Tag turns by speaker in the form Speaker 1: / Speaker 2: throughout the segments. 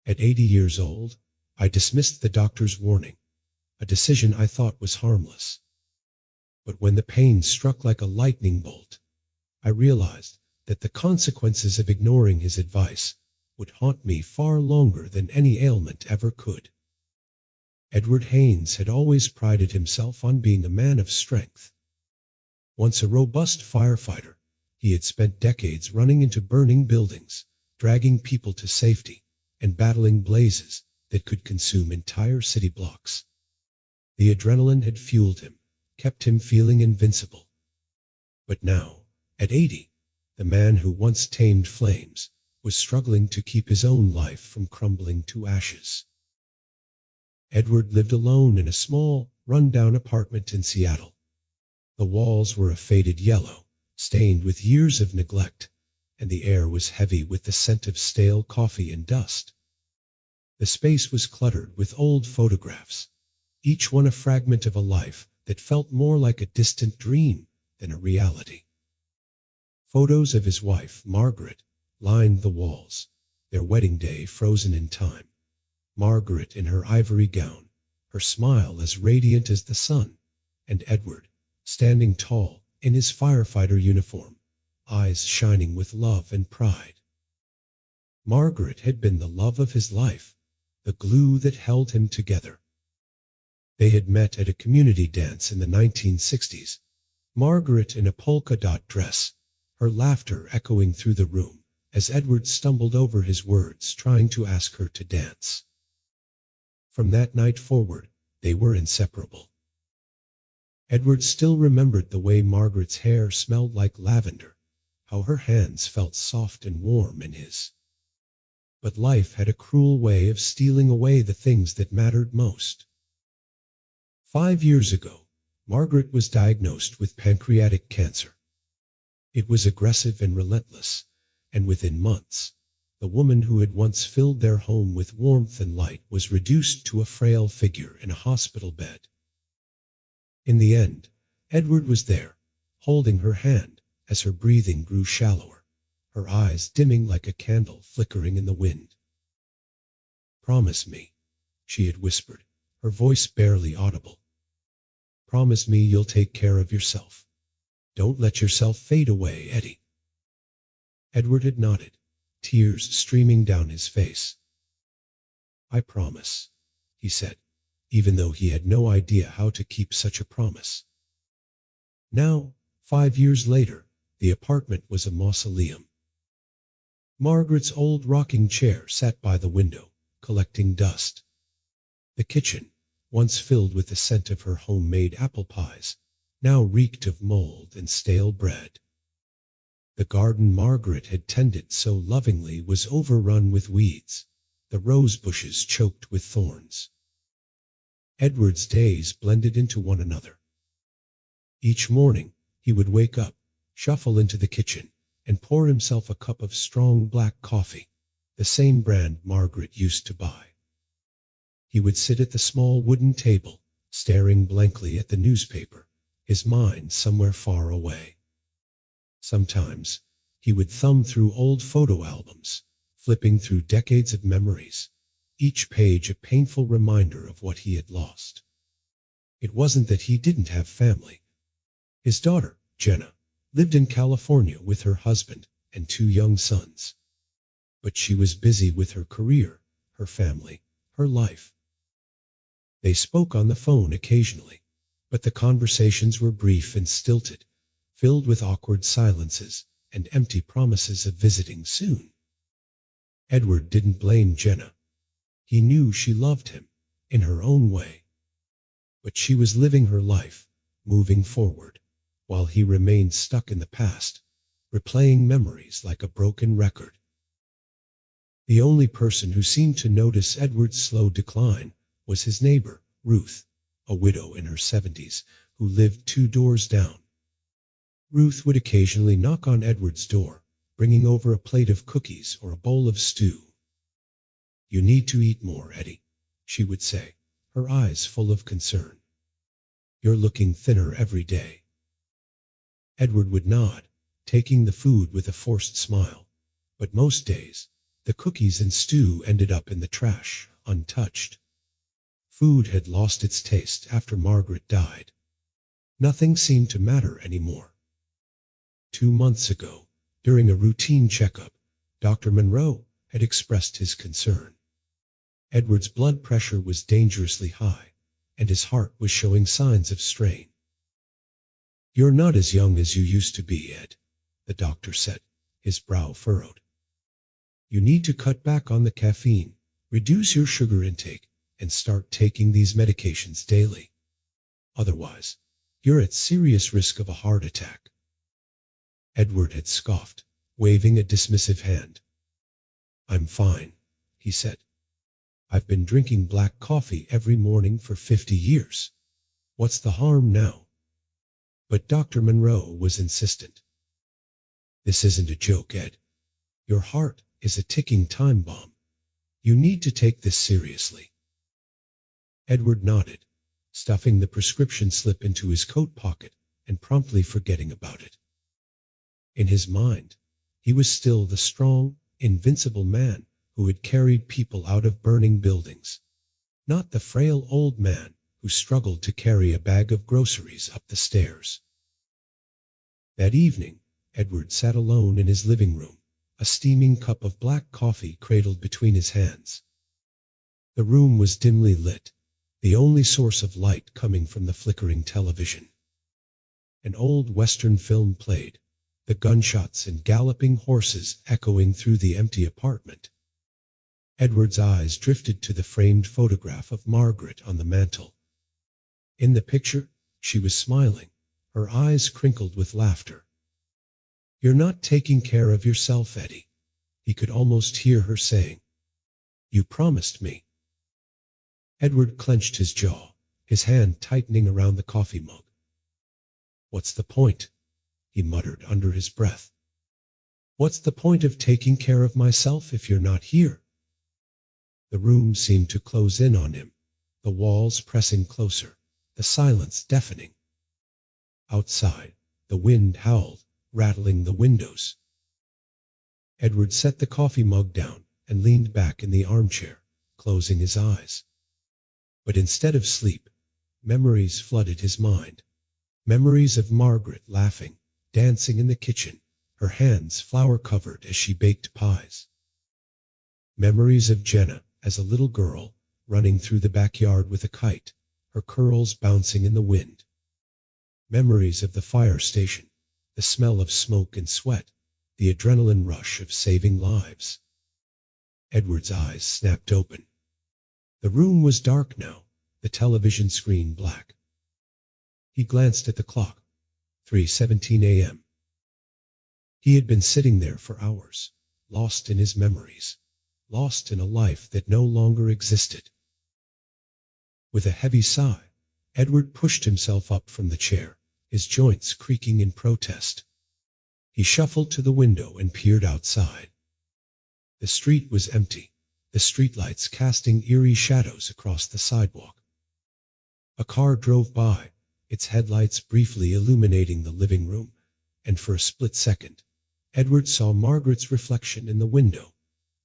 Speaker 1: At 80 years old, I dismissed the doctor's warning, a decision I thought was harmless. But when the pain struck like a lightning bolt, I realized that the consequences of ignoring his advice would haunt me far longer than any ailment ever could. Edward Haines had always prided himself on being a man of strength. Once a robust firefighter, he had spent decades running into burning buildings, dragging people to safety, and battling blazes that could consume entire city blocks. The adrenaline had fueled him, kept him feeling invincible. But now, at 80, the man who once tamed flames was struggling to keep his own life from crumbling to ashes. Edward lived alone in a small, run-down apartment in Seattle. The walls were a faded yellow, stained with years of neglect, and the air was heavy with the scent of stale coffee and dust. The space was cluttered with old photographs, each one a fragment of a life that felt more like a distant dream than a reality. Photos of his wife, Margaret, lined the walls, their wedding day frozen in time. Margaret in her ivory gown, her smile as radiant as the sun, and Edward, standing tall in his firefighter uniform, eyes shining with love and pride. Margaret had been the love of his life, the glue that held him together. They had met at a community dance in the 1960s, Margaret in a polka-dot dress, her laughter echoing through the room as Edward stumbled over his words trying to ask her to dance. From that night forward, they were inseparable. Edward still remembered the way Margaret's hair smelled like lavender, how her hands felt soft and warm in his. But life had a cruel way of stealing away the things that mattered most. 5 years ago, Margaret was diagnosed with pancreatic cancer. It was aggressive and relentless, and within months, the woman who had once filled their home with warmth and light was reduced to a frail figure in a hospital bed. In the end, Edward was there, holding her hand as her breathing grew shallower, her eyes dimming like a candle flickering in the wind. "Promise me," she had whispered, her voice barely audible. "Promise me you'll take care of yourself. Don't let yourself fade away, Eddie." Edward had nodded, tears streaming down his face. "I promise," he said, even though he had no idea how to keep such a promise. Now, 5 years later, the apartment was a mausoleum. Margaret's old rocking chair sat by the window, collecting dust. The kitchen, once filled with the scent of her homemade apple pies, now reeked of mold and stale bread. The garden Margaret had tended so lovingly was overrun with weeds, the rose bushes choked with thorns. Edward's days blended into one another. Each morning, he would wake up, shuffle into the kitchen, and pour himself a cup of strong black coffee, the same brand Margaret used to buy. He would sit at the small wooden table, staring blankly at the newspaper, his mind somewhere far away. Sometimes, he would thumb through old photo albums, flipping through decades of memories, each page a painful reminder of what he had lost. It wasn't that he didn't have family. His daughter, Jenna, lived in California with her husband and 2 young sons. But she was busy with her career, her family, her life. They spoke on the phone occasionally, but the conversations were brief and stilted, filled with awkward silences and empty promises of visiting soon. Edward didn't blame Jenna. He knew she loved him, in her own way. But she was living her life, moving forward, while he remained stuck in the past, replaying memories like a broken record. The only person who seemed to notice Edward's slow decline was his neighbor, Ruth, a widow in her 70s, who lived 2 doors down. Ruth would occasionally knock on Edward's door, bringing over a plate of cookies or a bowl of stew. "You need to eat more, Eddie," she would say, her eyes full of concern. "You're looking thinner every day." Edward would nod, taking the food with a forced smile, but most days, The cookies and stew ended up in the trash, untouched. Food had lost its taste after Margaret died. Nothing seemed to matter anymore. 2 months ago, during a routine checkup, Dr. Monroe had expressed his concern. Edward's blood pressure was dangerously high, and his heart was showing signs of strain. "You're not as young as you used to be, Ed," the doctor said, his brow furrowed. "You need to cut back on the caffeine, reduce your sugar intake, and start taking these medications daily. Otherwise, you're at serious risk of a heart attack." Edward had scoffed, waving a dismissive hand. "I'm fine," he said. "I've been drinking black coffee every morning for 50 years. What's the harm now?" But Dr. Monroe was insistent. "This isn't a joke, Ed. Your heart is a ticking time bomb. You need to take this seriously." Edward nodded, stuffing the prescription slip into his coat pocket and promptly forgetting about it. In his mind, he was still the strong, invincible man who had carried people out of burning buildings, not the frail old man who struggled to carry a bag of groceries up the stairs. That evening, Edward sat alone in his living room, a steaming cup of black coffee cradled between his hands. The room was dimly lit, the only source of light coming from the flickering television. An old Western film played, the gunshots and galloping horses echoing through the empty apartment. Edward's eyes drifted to the framed photograph of Margaret on the mantel. In the picture, she was smiling, her eyes crinkled with laughter. "You're not taking care of yourself, Eddie," he could almost hear her saying. "You promised me." Edward clenched his jaw, his hand tightening around the coffee mug. "What's the point?" he muttered under his breath. "What's the point of taking care of myself if you're not here?" The room seemed to close in on him, the walls pressing closer, the silence deafening. Outside, the wind howled, rattling the windows. Edward set the coffee mug down and leaned back in the armchair, closing his eyes. But instead of sleep, memories flooded his mind. Memories of Margaret laughing, dancing in the kitchen, her hands flour-covered as she baked pies. Memories of Jenna as a little girl, running through the backyard with a kite, her curls bouncing in the wind. Memories of the fire station, the smell of smoke and sweat, the adrenaline rush of saving lives. Edward's eyes snapped open. The room was dark now, the television screen black. He glanced at the clock. 3:17 a.m. He had been sitting there for hours, lost in his memories, lost in a life that no longer existed. With a heavy sigh, Edward pushed himself up from the chair, his joints creaking in protest. He shuffled to the window and peered outside. The street was empty, the streetlights casting eerie shadows across the sidewalk. A car drove by, its headlights briefly illuminating the living room, and for a split second, Edward saw Margaret's reflection in the window,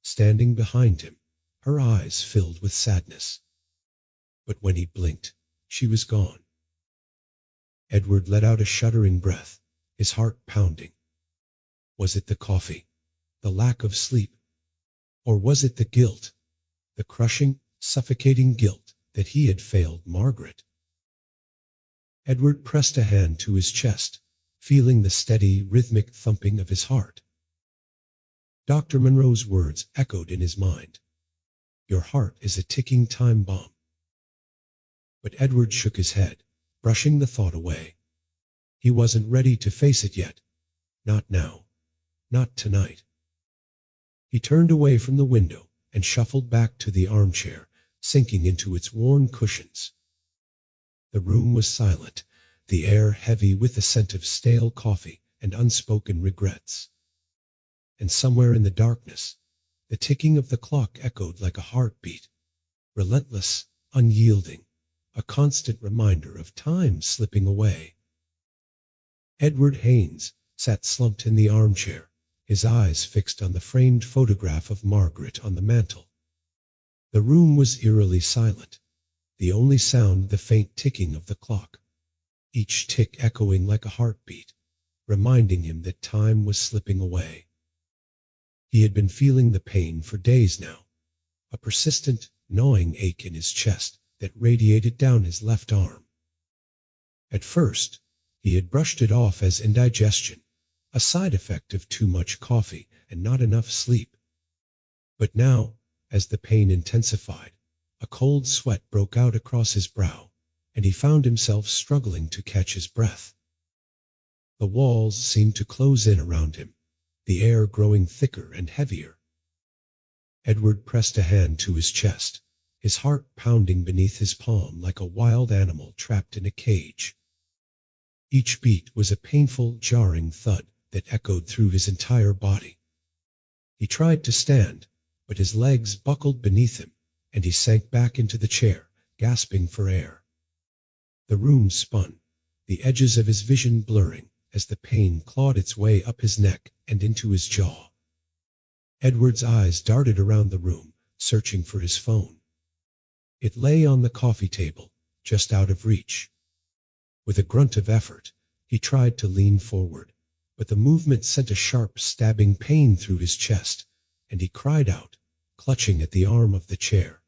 Speaker 1: standing behind him, her eyes filled with sadness. But when he blinked, she was gone. Edward let out a shuddering breath, his heart pounding. Was it the coffee, the lack of sleep, or was it the guilt, the crushing, suffocating guilt that he had failed Margaret? Edward pressed a hand to his chest, feeling the steady, rhythmic thumping of his heart. Dr. Monroe's words echoed in his mind. "Your heart is a ticking time bomb." But Edward shook his head, brushing the thought away. He wasn't ready to face it yet. Not now. Not tonight. He turned away from the window and shuffled back to the armchair, sinking into its worn cushions. The room was silent, the air heavy with the scent of stale coffee and unspoken regrets. And somewhere in the darkness, the ticking of the clock echoed like a heartbeat, relentless, unyielding, a constant reminder of time slipping away. Edward Haines sat slumped in the armchair, his eyes fixed on the framed photograph of Margaret on the mantel. The room was eerily silent, the only sound the faint ticking of the clock, each tick echoing like a heartbeat, reminding him that time was slipping away. He had been feeling the pain for days now, a persistent, gnawing ache in his chest that radiated down his left arm. At first, he had brushed it off as indigestion, a side effect of too much coffee and not enough sleep. But now, as the pain intensified, a cold sweat broke out across his brow, and he found himself struggling to catch his breath. The walls seemed to close in around him, the air growing thicker and heavier. Edward pressed a hand to his chest, his heart pounding beneath his palm like a wild animal trapped in a cage. Each beat was a painful, jarring thud that echoed through his entire body. He tried to stand, but his legs buckled beneath him, and he sank back into the chair, gasping for air. The room spun, the edges of his vision blurring as the pain clawed its way up his neck and into his jaw. Edward's eyes darted around the room, searching for his phone. It lay on the coffee table, just out of reach. With a grunt of effort, he tried to lean forward, but the movement sent a sharp, stabbing pain through his chest, and he cried out, clutching at the arm of the chair.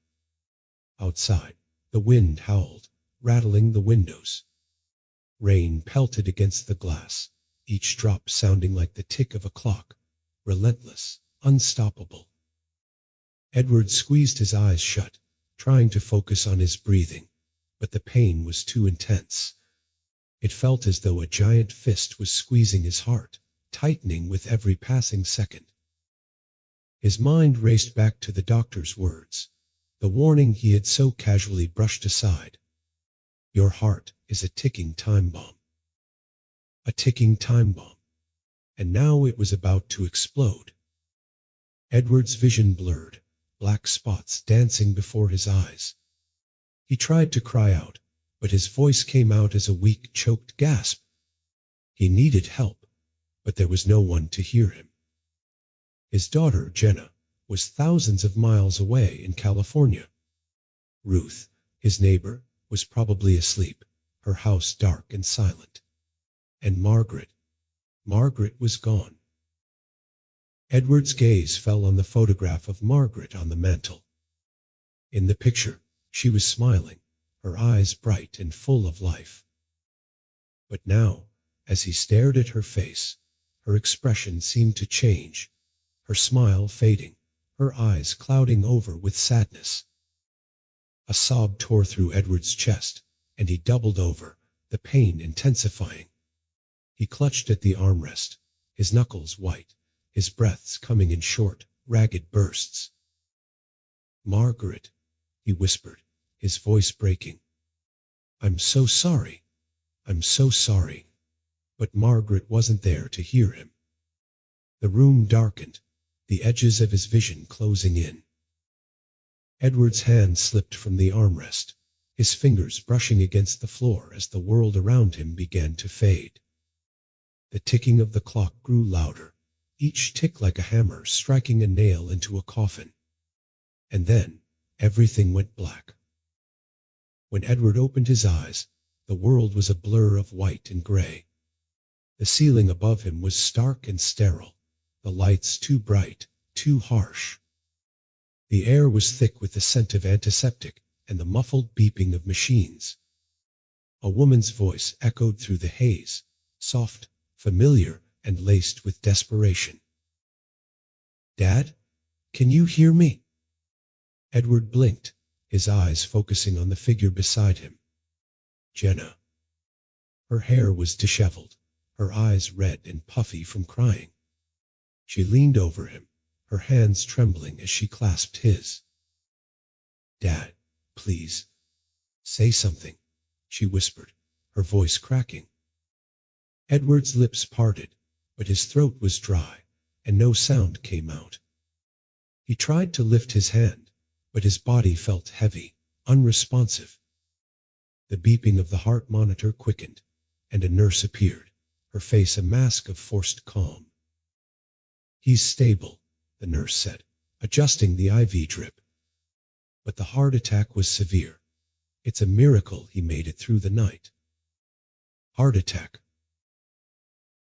Speaker 1: Outside, the wind howled, rattling the windows. Rain pelted against the glass, each drop sounding like the tick of a clock, relentless, unstoppable. Edward squeezed his eyes shut, trying to focus on his breathing, but the pain was too intense. It felt as though a giant fist was squeezing his heart, tightening with every passing second. His mind raced back to the doctor's words, the warning he had so casually brushed aside. Your heart is a ticking time bomb. A ticking time bomb. And now it was about to explode. Edward's vision blurred, black spots dancing before his eyes. He tried to cry out, but his voice came out as a weak, choked gasp. He needed help, but there was no one to hear him. His daughter, Jenna, was thousands of miles away in California. Ruth, his neighbor, was probably asleep, her house dark and silent. And Margaret was gone. Edward's gaze fell on the photograph of Margaret on the mantel. In the picture, she was smiling, her eyes bright and full of life. But now, as he stared at her face, her expression seemed to change, her smile fading, her eyes clouding over with sadness. A sob tore through Edward's chest, and he doubled over, the pain intensifying. He clutched at the armrest, his knuckles white, his breaths coming in short, ragged bursts. Margaret, he whispered, his voice breaking. I'm so sorry. I'm so sorry. But Margaret wasn't there to hear him. The room darkened, the edges of his vision closing in. Edward's hand slipped from the armrest, his fingers brushing against the floor as the world around him began to fade. The ticking of the clock grew louder, each tick like a hammer striking a nail into a coffin. And then, everything went black. When Edward opened his eyes, the world was a blur of white and gray. The ceiling above him was stark and sterile, the lights too bright, too harsh. The air was thick with the scent of antiseptic and the muffled beeping of machines. A woman's voice echoed through the haze, soft, familiar, and laced with desperation. Dad, can you hear me? Edward blinked, his eyes focusing on the figure beside him. Jenna. Her hair was disheveled, her eyes red and puffy from crying. She leaned over him, her hands trembling as she clasped his. Dad, please, say something, she whispered, her voice cracking. Edward's lips parted, but his throat was dry, and no sound came out. He tried to lift his hand, but his body felt heavy, unresponsive. The beeping of the heart monitor quickened, and a nurse appeared, her face a mask of forced calm. He's stable, the nurse said, adjusting the IV drip. But the heart attack was severe. It's a miracle he made it through the night. Heart attack.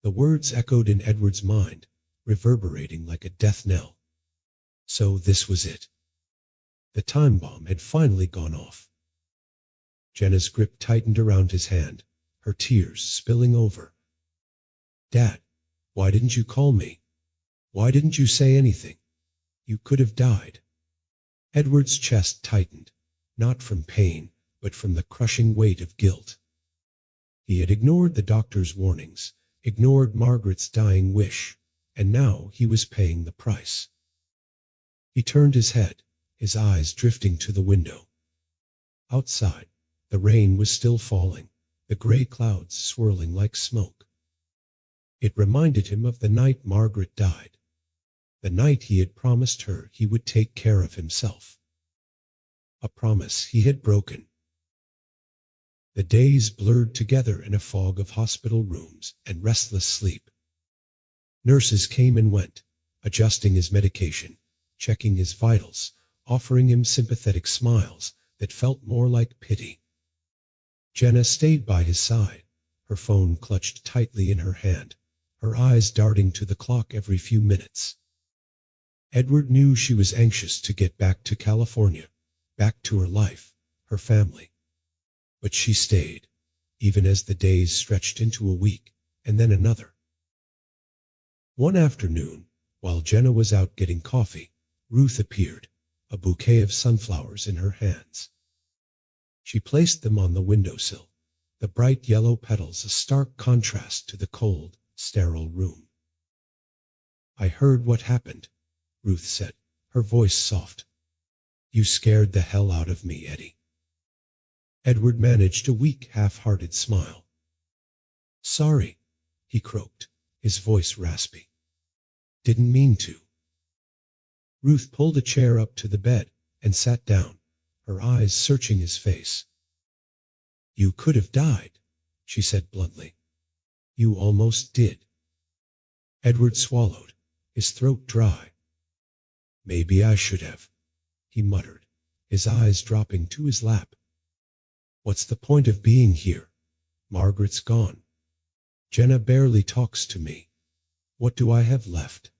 Speaker 1: The words echoed in Edward's mind, reverberating like a death knell. So this was it. The time bomb had finally gone off. Jenna's grip tightened around his hand, her tears spilling over. Dad, why didn't you call me? Why didn't you say anything? You could have died. Edward's chest tightened, not from pain, but from the crushing weight of guilt. He had ignored the doctor's warnings, ignored Margaret's dying wish, and now he was paying the price. He turned his head, his eyes drifting to the window. Outside, the rain was still falling, the gray clouds swirling like smoke. It reminded him of the night Margaret died, the night he had promised her he would take care of himself. A promise he had broken. The days blurred together in a fog of hospital rooms and restless sleep. Nurses came and went, adjusting his medication, checking his vitals, offering him sympathetic smiles that felt more like pity. Jenna stayed by his side, her phone clutched tightly in her hand, her eyes darting to the clock every few minutes. Edward knew she was anxious to get back to California, back to her life, her family. But she stayed, even as the days stretched into a week, and then another. One afternoon, while Jenna was out getting coffee, Ruth appeared, a bouquet of sunflowers in her hands. She placed them on the windowsill, the bright yellow petals a stark contrast to the cold, sterile room. I heard what happened, Ruth said, her voice soft. You scared the hell out of me, Eddie. Edward managed a weak, half-hearted smile. Sorry, he croaked, his voice raspy. Didn't mean to. Ruth pulled a chair up to the bed and sat down, her eyes searching his face. You could have died, she said bluntly. You almost did. Edward swallowed, his throat dry. Maybe I should have, he muttered, his eyes dropping to his lap. What's the point of being here? Margaret's gone. Jenna barely talks to me. What do I have left?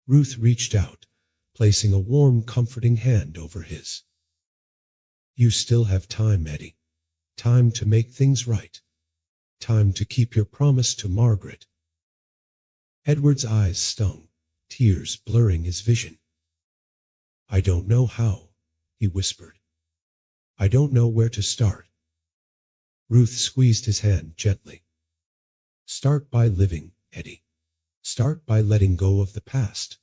Speaker 1: Ruth reached out, placing a warm, comforting hand over his. You still have time, Eddie. Time to make things right. Time to keep your promise to Margaret. Edward's eyes stung, tears blurring his vision. I don't know how, he whispered. I don't know where to start. Ruth squeezed his hand gently. Start by living, Eddie. Start by letting go of the past.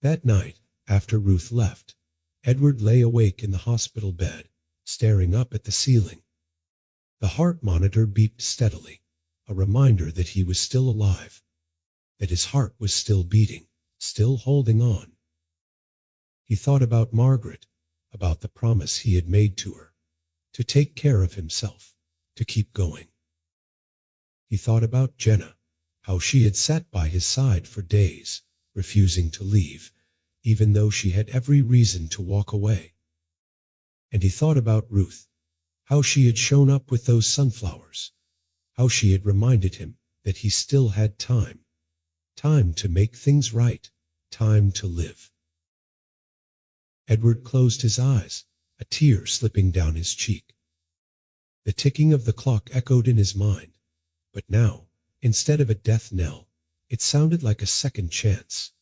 Speaker 1: That night, after Ruth left, Edward lay awake in the hospital bed, staring up at the ceiling. The heart monitor beeped steadily, a reminder that he was still alive, that his heart was still beating, still holding on. He thought about Margaret, about the promise he had made to her, to take care of himself, to keep going. He thought about Jenna, how she had sat by his side for days, refusing to leave, even though she had every reason to walk away. And he thought about Ruth, how she had shown up with those sunflowers, how she had reminded him that he still had time, time to make things right, time to live. Edward closed his eyes, a tear slipping down his cheek. The ticking of the clock echoed in his mind, but now, instead of a death knell, it sounded like a second chance.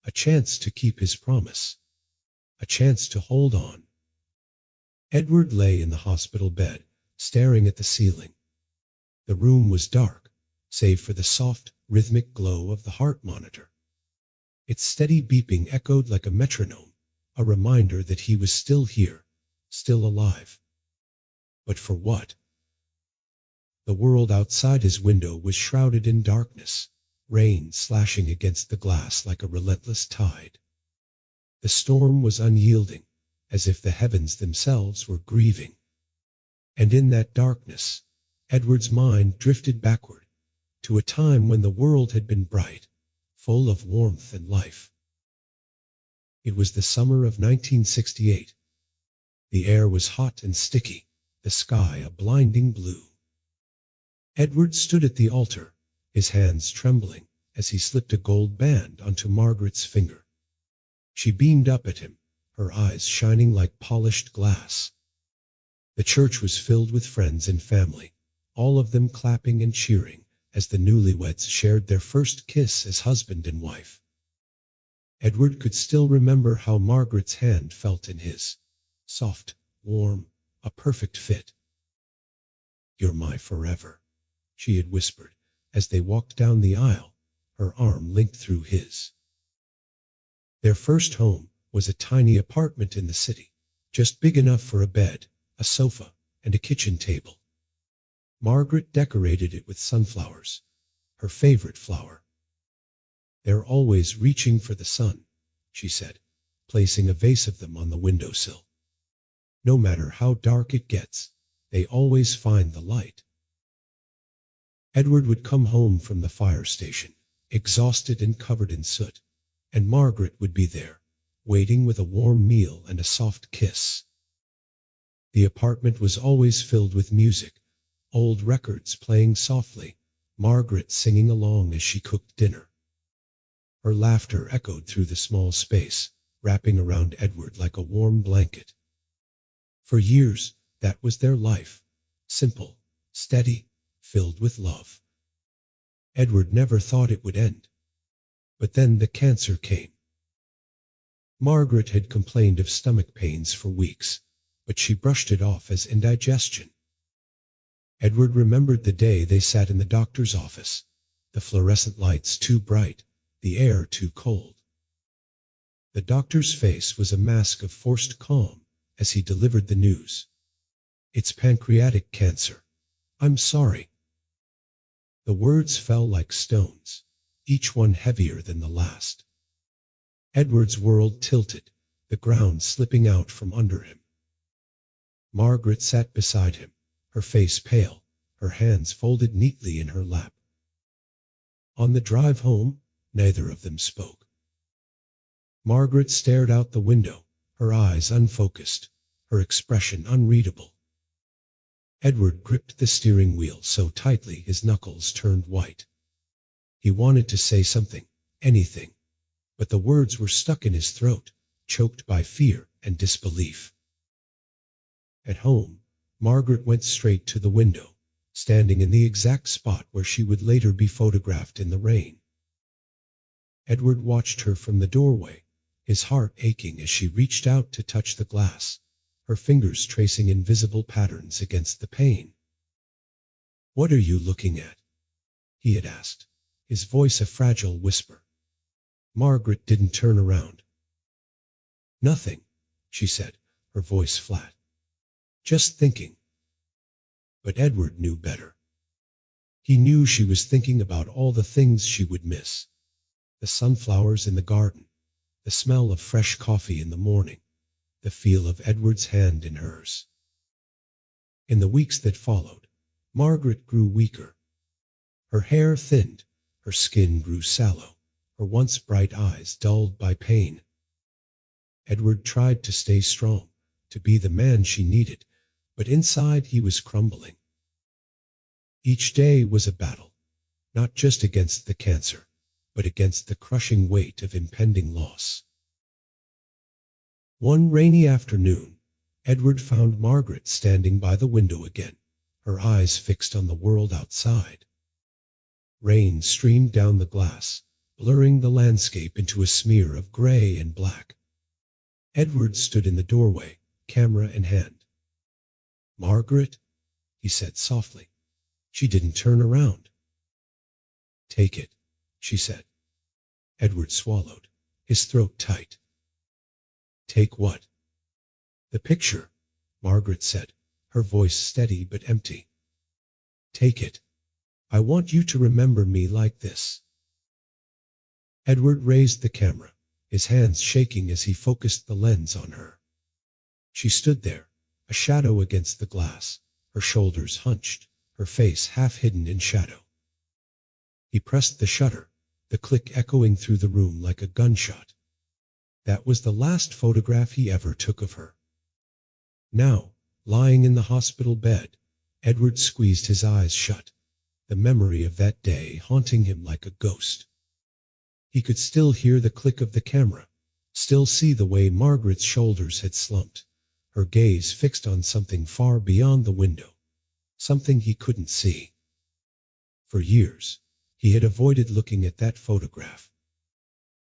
Speaker 1: A chance to keep his promise. A chance to hold on. Edward lay in the hospital bed, staring at the ceiling. The room was dark, save for the soft, rhythmic glow of the heart monitor. Its steady beeping echoed like a metronome, a reminder that he was still here, still alive. But for what? The world outside his window was shrouded in darkness, rain slashing against the glass like a relentless tide. The storm was unyielding, as if the heavens themselves were grieving. And in that darkness, Edward's mind drifted backward, to a time when the world had been bright, full of warmth and life. It was the summer of 1968. The air was hot and sticky, the sky a blinding blue. Edward stood at the altar, his hands trembling, as he slipped a gold band onto Margaret's finger. She beamed up at him, her eyes shining like polished glass. The church was filled with friends and family, all of them clapping and cheering as the newlyweds shared their first kiss as husband and wife. Edward could still remember how Margaret's hand felt in his. Soft, warm, a perfect fit. "You're my forever," she had whispered as they walked down the aisle, her arm linked through his. Their first home was a tiny apartment in the city, just big enough for a bed, a sofa, and a kitchen table. Margaret decorated it with sunflowers, her favorite flower. "They're always reaching for the sun," she said, placing a vase of them on the windowsill. "No matter how dark it gets, they always find the light." Edward would come home from the fire station, exhausted and covered in soot, and Margaret would be there, waiting with a warm meal and a soft kiss. The apartment was always filled with music, old records playing softly, Margaret singing along as she cooked dinner. Her laughter echoed through the small space, wrapping around Edward like a warm blanket. For years, that was their life, simple, steady, filled with love. Edward never thought it would end. But then the cancer came. Margaret had complained of stomach pains for weeks, but she brushed it off as indigestion. Edward remembered the day they sat in the doctor's office, the fluorescent lights too bright, the air too cold. The doctor's face was a mask of forced calm as he delivered the news. "It's pancreatic cancer. I'm sorry." The words fell like stones, each one heavier than the last. Edward's world tilted, the ground slipping out from under him. Margaret sat beside him, her face pale, her hands folded neatly in her lap. On the drive home, neither of them spoke. Margaret stared out the window, her eyes unfocused, her expression unreadable. Edward gripped the steering wheel so tightly his knuckles turned white. He wanted to say something, anything, but the words were stuck in his throat, choked by fear and disbelief. At home, Margaret went straight to the window, standing in the exact spot where she would later be photographed in the rain. Edward watched her from the doorway, his heart aching as she reached out to touch the glass, her fingers tracing invisible patterns against the pane. "What are you looking at?" he had asked, his voice a fragile whisper. Margaret didn't turn around. "Nothing," she said, her voice flat. "Just thinking." But Edward knew better. He knew she was thinking about all the things she would miss. The sunflowers in the garden, the smell of fresh coffee in the morning, the feel of Edward's hand in hers. In the weeks that followed, Margaret grew weaker. Her hair thinned, her skin grew sallow, her once bright eyes dulled by pain. Edward tried to stay strong, to be the man she needed, but inside he was crumbling. Each day was a battle, not just against the cancer, but against the crushing weight of impending loss. One rainy afternoon, Edward found Margaret standing by the window again, her eyes fixed on the world outside. Rain streamed down the glass, blurring the landscape into a smear of gray and black. Edward stood in the doorway, camera in hand. "Margaret," he said softly. She didn't turn around. "Take it," she said. Edward swallowed, his throat tight. "Take what?" "The picture," Margaret said, her voice steady but empty. "Take it. I want you to remember me like this." Edward raised the camera, his hands shaking as he focused the lens on her. She stood there, a shadow against the glass, her shoulders hunched, her face half hidden in shadow. He pressed the shutter, the click echoing through the room like a gunshot. That was the last photograph he ever took of her. Now, lying in the hospital bed, Edward squeezed his eyes shut, the memory of that day haunting him like a ghost. He could still hear the click of the camera, still see the way Margaret's shoulders had slumped, her gaze fixed on something far beyond the window, something he couldn't see. For years, he had avoided looking at that photograph.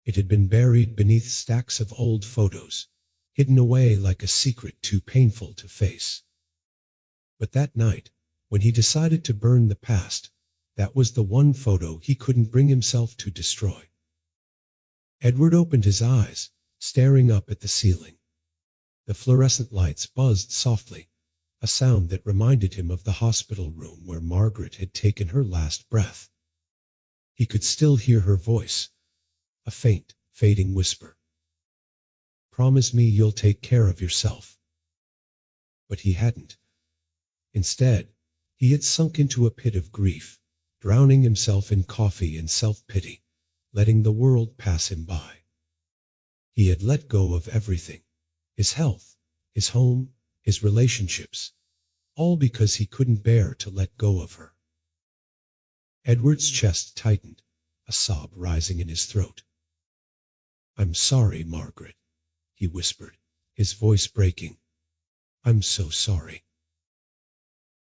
Speaker 1: It had been buried beneath stacks of old photos, hidden away like a secret too painful to face. But that night, when he decided to burn the past, that was the one photo he couldn't bring himself to destroy. Edward opened his eyes, staring up at the ceiling. The fluorescent lights buzzed softly, a sound that reminded him of the hospital room where Margaret had taken her last breath. He could still hear her voice, a faint, fading whisper. "Promise me you'll take care of yourself." But he hadn't. Instead, he had sunk into a pit of grief, drowning himself in coffee and self-pity, letting the world pass him by. He had let go of everything, his health, his home, his relationships, all because he couldn't bear to let go of her. Edward's chest tightened, a sob rising in his throat. "I'm sorry, Margaret," he whispered, his voice breaking. "I'm so sorry."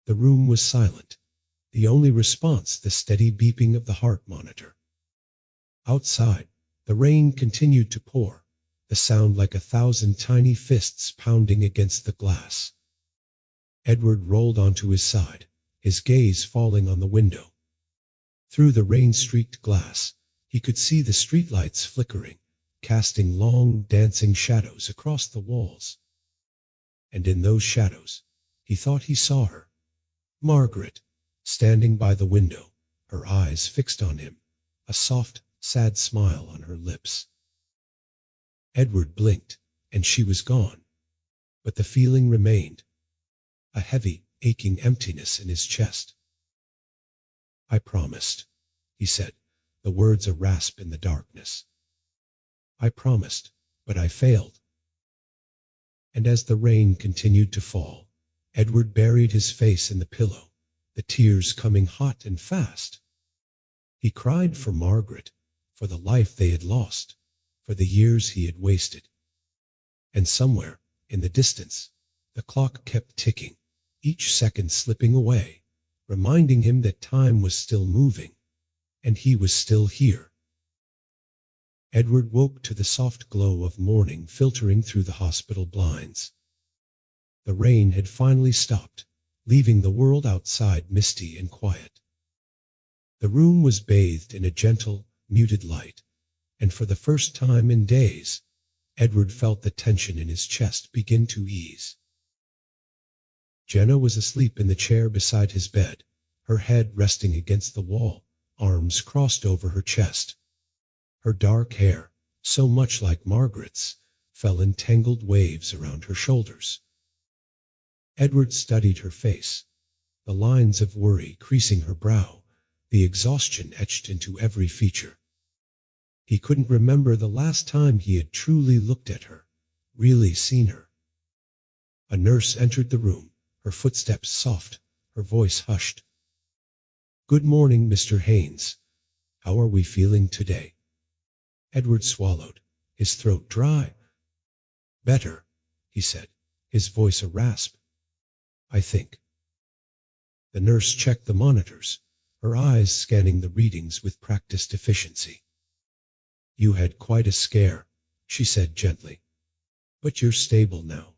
Speaker 1: The room was silent, the only response the steady beeping of the heart monitor. Outside, the rain continued to pour, the sound like 1,000 tiny fists pounding against the glass. Edward rolled onto his side, his gaze falling on the window. Through the rain-streaked glass, he could see the streetlights flickering, casting long, dancing shadows across the walls. And in those shadows, he thought he saw her, Margaret, standing by the window, her eyes fixed on him, a soft, sad smile on her lips. Edward blinked, and she was gone. But the feeling remained, a heavy, aching emptiness in his chest. "I promised," he said, the words a rasp in the darkness. "I promised, but I failed." And as the rain continued to fall, Edward buried his face in the pillow, the tears coming hot and fast. He cried for Margaret, for the life they had lost, for the years he had wasted. And somewhere, in the distance, the clock kept ticking, each second slipping away, reminding him that time was still moving, and he was still here. Edward woke to the soft glow of morning filtering through the hospital blinds. The rain had finally stopped, leaving the world outside misty and quiet. The room was bathed in a gentle, muted light, and for the first time in days, Edward felt the tension in his chest begin to ease. Jenna was asleep in the chair beside his bed, her head resting against the wall, arms crossed over her chest. Her dark hair, so much like Margaret's, fell in tangled waves around her shoulders. Edward studied her face, the lines of worry creasing her brow, the exhaustion etched into every feature. He couldn't remember the last time he had truly looked at her, really seen her. A nurse entered the room, her footsteps soft, her voice hushed. "Good morning, Mr. Haines. How are we feeling today?" Edward swallowed, his throat dry. "Better," he said, his voice a rasp. "I think." The nurse checked the monitors, her eyes scanning the readings with practiced efficiency. "You had quite a scare," she said gently. "But you're stable now.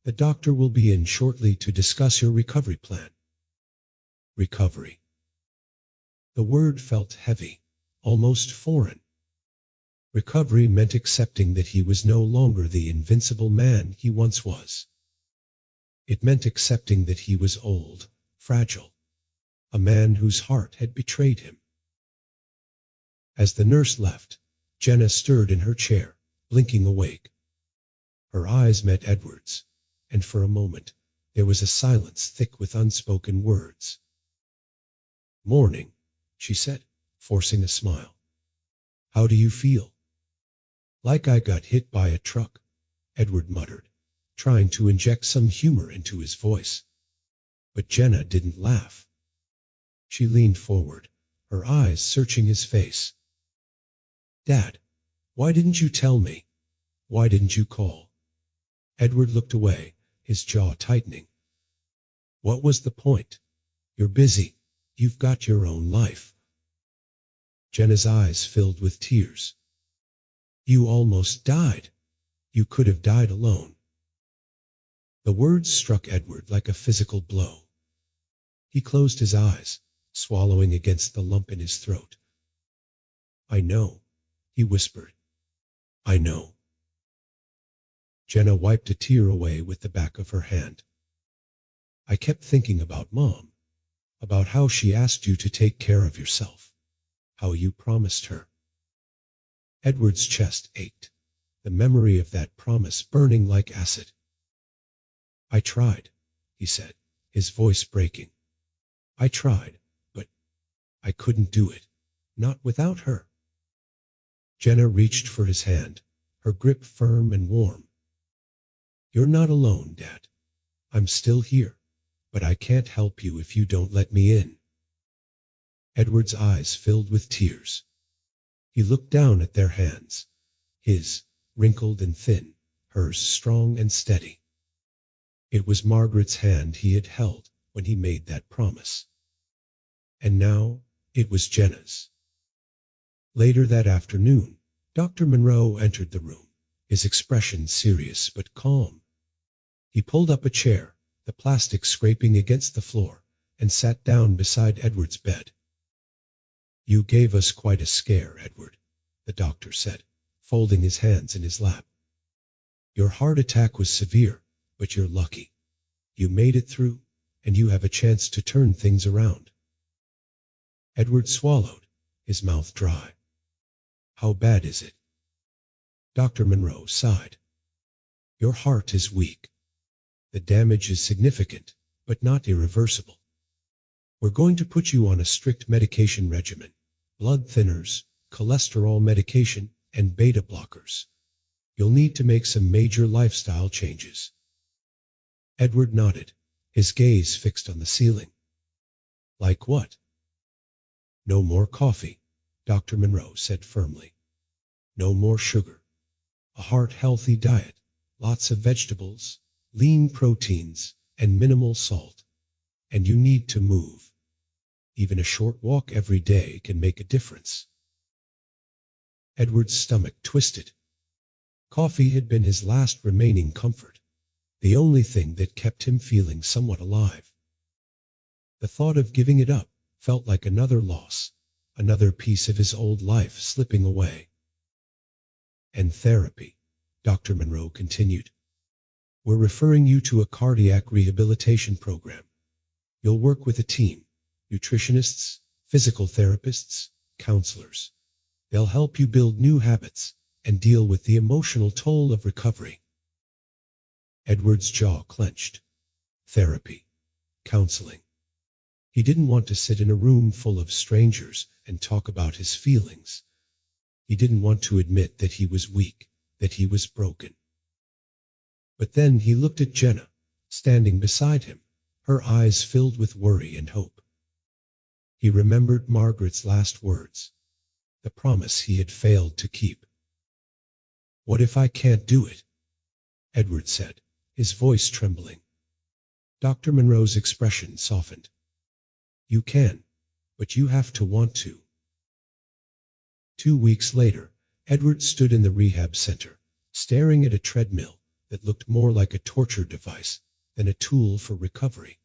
Speaker 1: The doctor will be in shortly to discuss your recovery plan." Recovery. The word felt heavy, almost foreign. Recovery meant accepting that he was no longer the invincible man he once was. It meant accepting that he was old, fragile, a man whose heart had betrayed him. As the nurse left, Jenna stirred in her chair, blinking awake. Her eyes met Edward's, and for a moment there was a silence thick with unspoken words. "Morning," she said, forcing a smile. How do you feel? Like I got hit by a truck, Edward muttered, trying to inject some humor into his voice. But Jenna didn't laugh. She leaned forward, her eyes searching his face. Dad, why didn't you tell me? Why didn't you call? Edward looked away, his jaw tightening. What was the point? You're busy. You've got your own life. Jenna's eyes filled with tears. You almost died. You could have died alone. The words struck Edward like a physical blow. He closed his eyes, swallowing against the lump in his throat. I know, he whispered. I know. Jenna wiped a tear away with the back of her hand. I kept thinking about Mom, about how she asked you to take care of yourself, how you promised her. Edward's chest ached, the memory of that promise burning like acid. I tried, he said, his voice breaking. I tried, but I couldn't do it, not without her. Jenna reached for his hand, her grip firm and warm. You're not alone, Dad. I'm still here, but I can't help you if you don't let me in. Edward's eyes filled with tears. He looked down at their hands, his wrinkled and thin, hers strong and steady. It was Margaret's hand he had held when he made that promise. And now it was Jenna's. Later that afternoon, Dr. Monroe entered the room, his expression serious but calm. He pulled up a chair, the plastic scraping against the floor, and sat down beside Edward's bed. You gave us quite a scare, Edward, the doctor said, folding his hands in his lap. Your heart attack was severe, but you're lucky. You made it through, and you have a chance to turn things around. Edward swallowed, his mouth dry. How bad is it? Dr. Monroe sighed. Your heart is weak. The damage is significant, but not irreversible. We're going to put you on a strict medication regimen, blood thinners, cholesterol medication, and beta blockers. You'll need to make some major lifestyle changes. Edward nodded, his gaze fixed on the ceiling. Like what? No more coffee, Dr. Monroe said firmly. No more sugar. A heart-healthy diet, lots of vegetables, lean proteins, and minimal salt. And you need to move. Even a short walk every day can make a difference. Edward's stomach twisted. Coffee had been his last remaining comfort, the only thing that kept him feeling somewhat alive. The thought of giving it up felt like another loss, another piece of his old life slipping away. And therapy, Dr. Monroe continued. We're referring you to a cardiac rehabilitation program. You'll work with a team, nutritionists, physical therapists, counselors. They'll help you build new habits and deal with the emotional toll of recovery. Edward's jaw clenched. Therapy, counseling. He didn't want to sit in a room full of strangers and talk about his feelings. He didn't want to admit that he was weak, that he was broken. But then he looked at Jenna, standing beside him, her eyes filled with worry and hope. He remembered Margaret's last words, the promise he had failed to keep. What if I can't do it? Edward said, his voice trembling. Dr. Monroe's expression softened. You can, but you have to want to. 2 weeks later, Edward stood in the rehab center, staring at a treadmill that looked more like a torture device than a tool for recovery.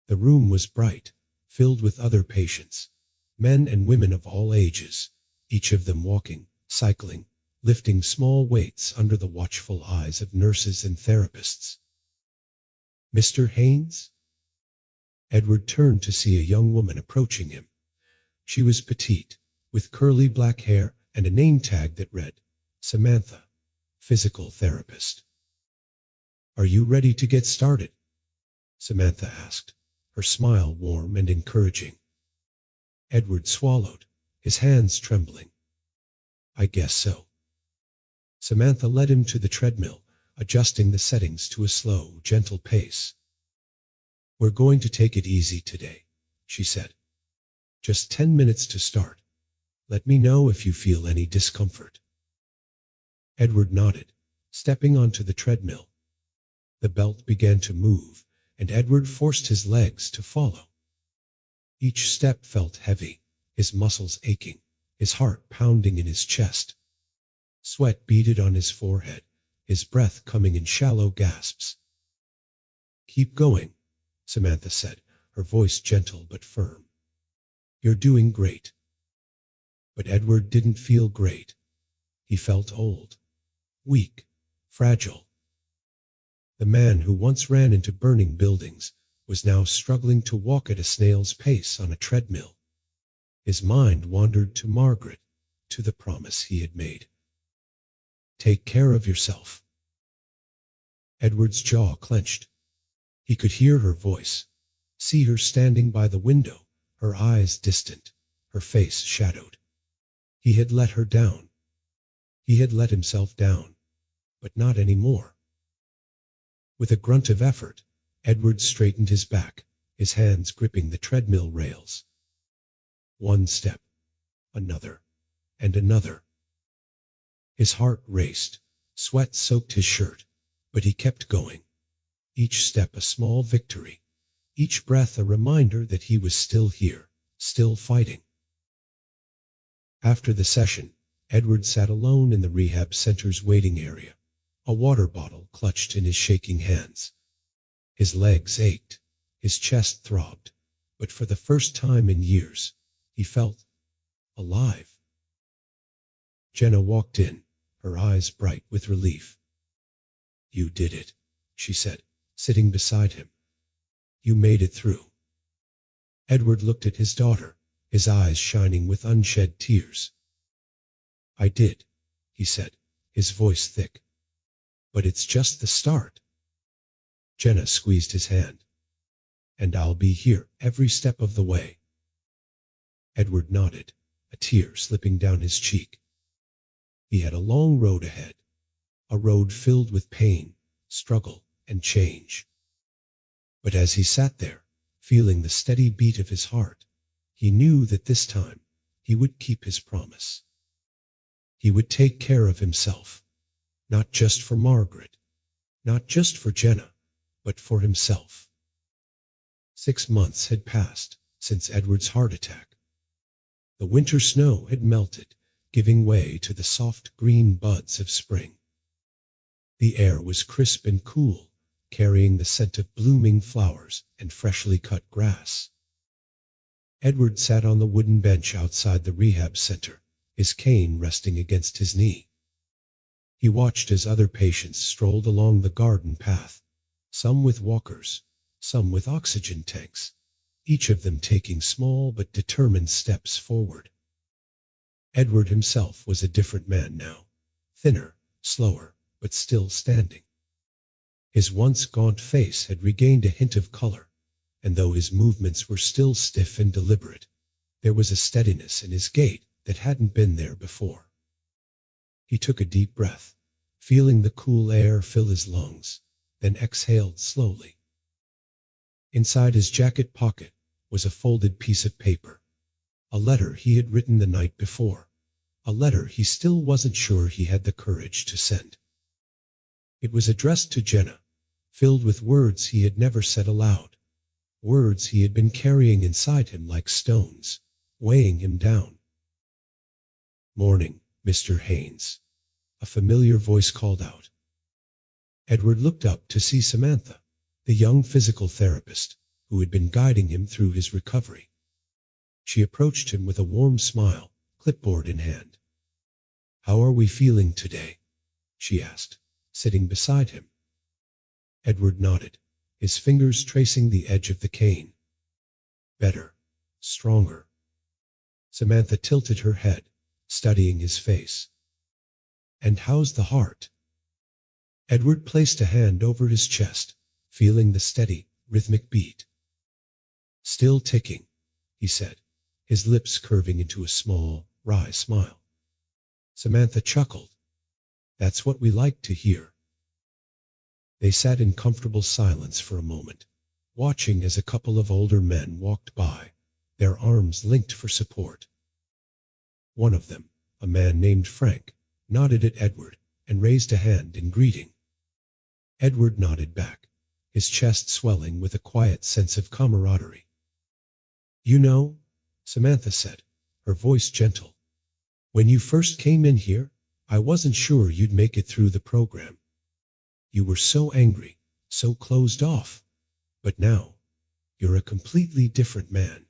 Speaker 1: The room was bright, filled with other patients, men and women of all ages, each of them walking, cycling, lifting small weights under the watchful eyes of nurses and therapists. Mr. Haines? Edward turned to see a young woman approaching him. She was petite, with curly black hair and a name tag that read, Samantha, physical therapist. Are you ready to get started? Samantha asked, her smile warm and encouraging. Edward swallowed, his hands trembling. I guess so. Samantha led him to the treadmill, adjusting the settings to a slow, gentle pace. We're going to take it easy today, she said. Just 10 minutes to start. Let me know if you feel any discomfort. Edward nodded, stepping onto the treadmill. The belt began to move, and Edward forced his legs to follow. Each step felt heavy, his muscles aching, his heart pounding in his chest. Sweat beaded on his forehead, his breath coming in shallow gasps. Keep going, Samantha said, her voice gentle but firm. You're doing great. But Edward didn't feel great. He felt old, weak, fragile. The man who once ran into burning buildings was now struggling to walk at a snail's pace on a treadmill. His mind wandered to Margaret, to the promise he had made. Take care of yourself. Edward's jaw clenched. He could hear her voice, see her standing by the window, her eyes distant, her face shadowed. He had let her down. He had let himself down, but not anymore. With a grunt of effort, Edward straightened his back, his hands gripping the treadmill rails. One step, another, and another. His heart raced, sweat soaked his shirt, but he kept going. Each step a small victory, each breath a reminder that he was still here, still fighting. After the session, Edward sat alone in the rehab center's waiting area, a water bottle clutched in his shaking hands. His legs ached, his chest throbbed, but for the first time in years, he felt alive. Jenna walked in, her eyes bright with relief. You did it, she said, sitting beside him. You made it through. Edward looked at his daughter, his eyes shining with unshed tears. I did, he said, his voice thick. But it's just the start. Jenna squeezed his hand. And I'll be here every step of the way. Edward nodded, a tear slipping down his cheek. He had a long road ahead, a road filled with pain, struggle, and change. But as he sat there, feeling the steady beat of his heart, he knew that this time he would keep his promise. He would take care of himself, not just for Margaret, not just for Jenna, but for himself. 6 months had passed since Edward's heart attack. The winter snow had melted, giving way to the soft green buds of spring. The air was crisp and cool, carrying the scent of blooming flowers and freshly cut grass. Edward sat on the wooden bench outside the rehab center, his cane resting against his knee. He watched as other patients strolled along the garden path, some with walkers, some with oxygen tanks, each of them taking small but determined steps forward. Edward himself was a different man now, thinner, slower, but still standing. His once gaunt face had regained a hint of color, and though his movements were still stiff and deliberate, there was a steadiness in his gait that hadn't been there before. He took a deep breath, feeling the cool air fill his lungs, then exhaled slowly. Inside his jacket pocket was a folded piece of paper, a letter he had written the night before, a letter he still wasn't sure he had the courage to send. It was addressed to Jenna, filled with words he had never said aloud, words he had been carrying inside him like stones, weighing him down. Morning, Mr. Haines, a familiar voice called out. Edward looked up to see Samantha, the young physical therapist who had been guiding him through his recovery. She approached him with a warm smile, clipboard in hand. How are we feeling today? She asked, sitting beside him. Edward nodded, his fingers tracing the edge of the cane. Better, stronger. Samantha tilted her head, studying his face. And how's the heart? Edward placed a hand over his chest, feeling the steady, rhythmic beat. Still ticking, he said, his lips curving into a small, wry smile. Samantha chuckled. That's what we like to hear. They sat in comfortable silence for a moment, watching as a couple of older men walked by, their arms linked for support. One of them, a man named Frank, nodded at Edward and raised a hand in greeting. Edward nodded back, his chest swelling with a quiet sense of camaraderie. You know, Samantha said, her voice gentle, when you first came in here, I wasn't sure you'd make it through the program. You were so angry, so closed off, but now, you're a completely different man.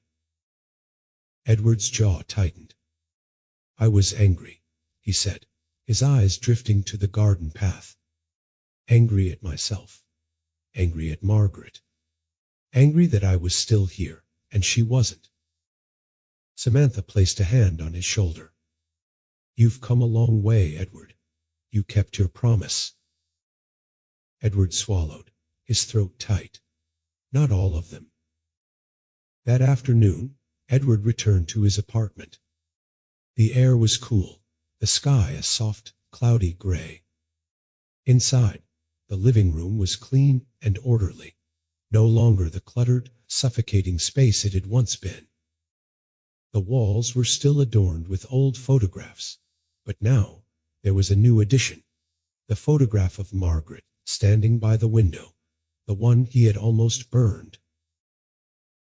Speaker 1: Edward's jaw tightened. I was angry, he said, his eyes drifting to the garden path. Angry at myself. Angry at Margaret. Angry that I was still here, and she wasn't. Samantha placed a hand on his shoulder. You've come a long way, Edward. You kept your promise. Edward swallowed, his throat tight. Not all of them. That afternoon, Edward returned to his apartment. The air was cool, the sky a soft, cloudy gray. Inside, the living room was clean and orderly, no longer the cluttered, suffocating space it had once been. The walls were still adorned with old photographs, but now there was a new addition, the photograph of Margaret standing by the window, the one he had almost burned.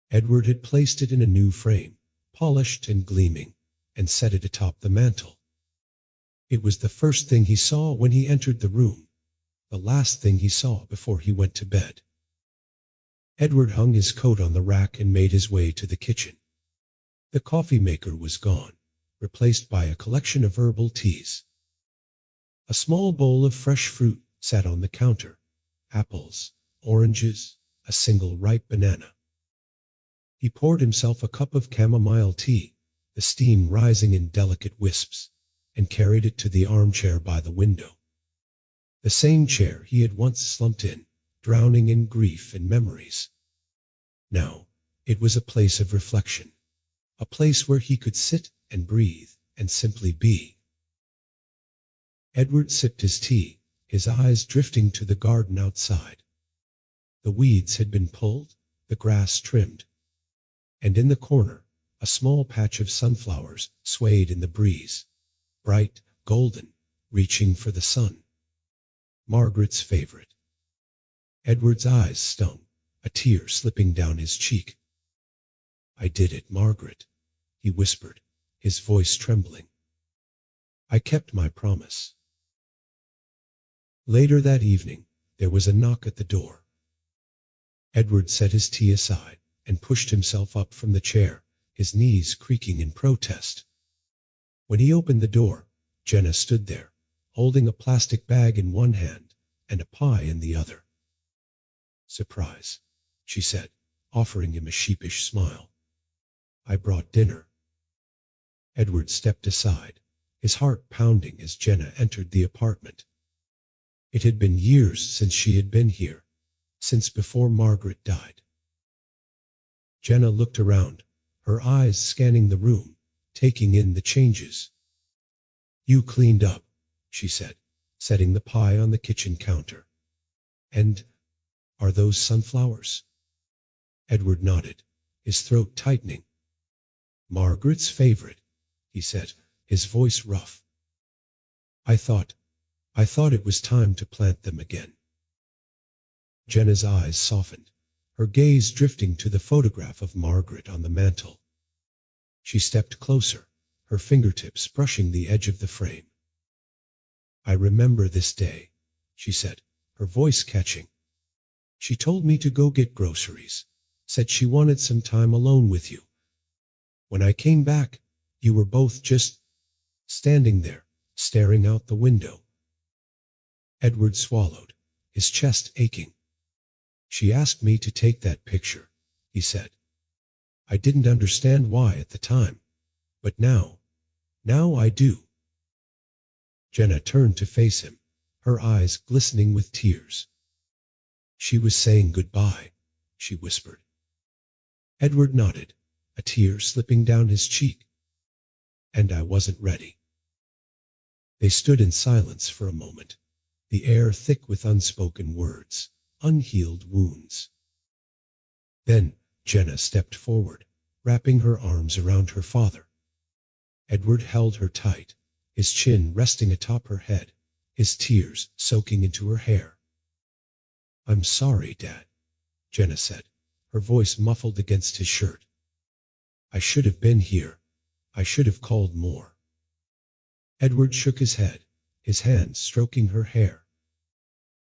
Speaker 1: Edward had placed it in a new frame, polished and gleaming, and set it atop the mantel. It was the first thing he saw when he entered the room, the last thing he saw before he went to bed. Edward hung his coat on the rack and made his way to the kitchen. The coffee maker was gone, replaced by a collection of herbal teas. A small bowl of fresh fruit sat on the counter, apples, oranges, a single ripe banana. He poured himself a cup of chamomile tea, the steam rising in delicate wisps, and carried it to the armchair by the window. The same chair he had once slumped in, drowning in grief and memories. Now, it was a place of reflection, a place where he could sit and breathe and simply be. Edward sipped his tea, his eyes drifting to the garden outside. The weeds had been pulled, the grass trimmed, and in the corner, a small patch of sunflowers swayed in the breeze, bright, golden, reaching for the sun. Margaret's favorite. Edward's eyes stung, a tear slipping down his cheek. I did it, Margaret, he whispered, his voice trembling. I kept my promise. Later that evening, there was a knock at the door. Edward set his tea aside and pushed himself up from the chair, his knees creaking in protest. When he opened the door, Jenna stood there, holding a plastic bag in one hand and a pie in the other. Surprise, she said, offering him a sheepish smile. I brought dinner. Edward stepped aside, his heart pounding as Jenna entered the apartment. It had been years since she had been here, since before Margaret died. Jenna looked around, her eyes scanning the room, taking in the changes. You cleaned up, she said, setting the pie on the kitchen counter. And are those sunflowers? Edward nodded, his throat tightening. Margaret's favorite, he said, his voice rough. I thought it was time to plant them again. Jenna's eyes softened, her gaze drifting to the photograph of Margaret on the mantel. She stepped closer, her fingertips brushing the edge of the frame. I remember this day, she said, her voice catching. She told me to go get groceries, said she wanted some time alone with you. When I came back, you were both just standing there, staring out the window. Edward swallowed, his chest aching. She asked me to take that picture, he said. I didn't understand why at the time, but now I do. Jenna turned to face him, her eyes glistening with tears. She was saying goodbye, she whispered. Edward nodded, a tear slipping down his cheek. And I wasn't ready. They stood in silence for a moment, the air thick with unspoken words, unhealed wounds. Then Jenna stepped forward, wrapping her arms around her father. Edward held her tight, his chin resting atop her head, his tears soaking into her hair. "I'm sorry, Dad," Jenna said, her voice muffled against his shirt. "I should have been here. I should have called more." Edward shook his head, his hand stroking her hair.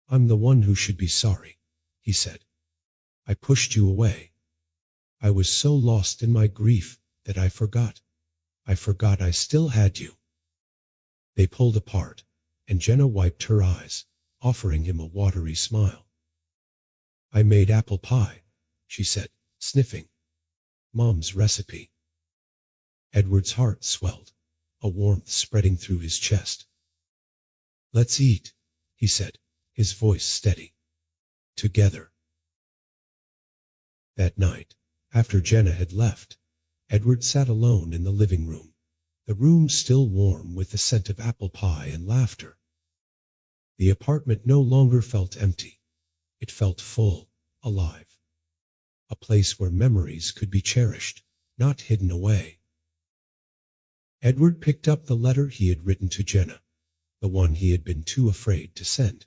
Speaker 1: "I'm the one who should be sorry," he said. "I pushed you away. I was so lost in my grief that I forgot I still had you." They pulled apart, and Jenna wiped her eyes, offering him a watery smile. "I made apple pie," she said, sniffing. "Mom's recipe." Edward's heart swelled, a warmth spreading through his chest. "Let's eat," he said, his voice steady. "Together." That night, after Jenna had left, Edward sat alone in the living room, the room still warm with the scent of apple pie and laughter. The apartment no longer felt empty. It felt full, alive. A place where memories could be cherished, not hidden away. Edward picked up the letter he had written to Jenna, the one he had been too afraid to send.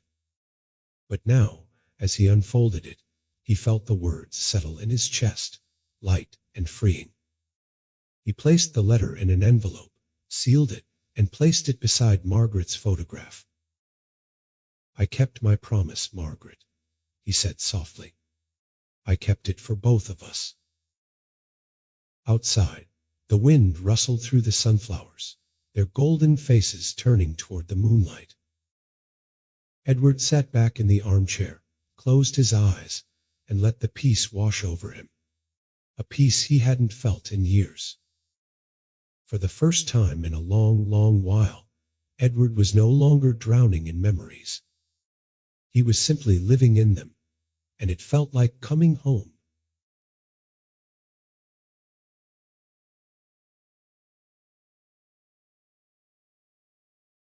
Speaker 1: But now, as he unfolded it, he felt the words settle in his chest, light and freeing. He placed the letter in an envelope, sealed it, and placed it beside Margaret's photograph. "I kept my promise, Margaret," he said softly. "I kept it for both of us." Outside, the wind rustled through the sunflowers, their golden faces turning toward the moonlight. Edward sat back in the armchair, closed his eyes, and let the peace wash over him. A peace he hadn't felt in years. For the first time in a long, long while, Edward was no longer drowning in memories. He was simply living in them, and it felt like coming home.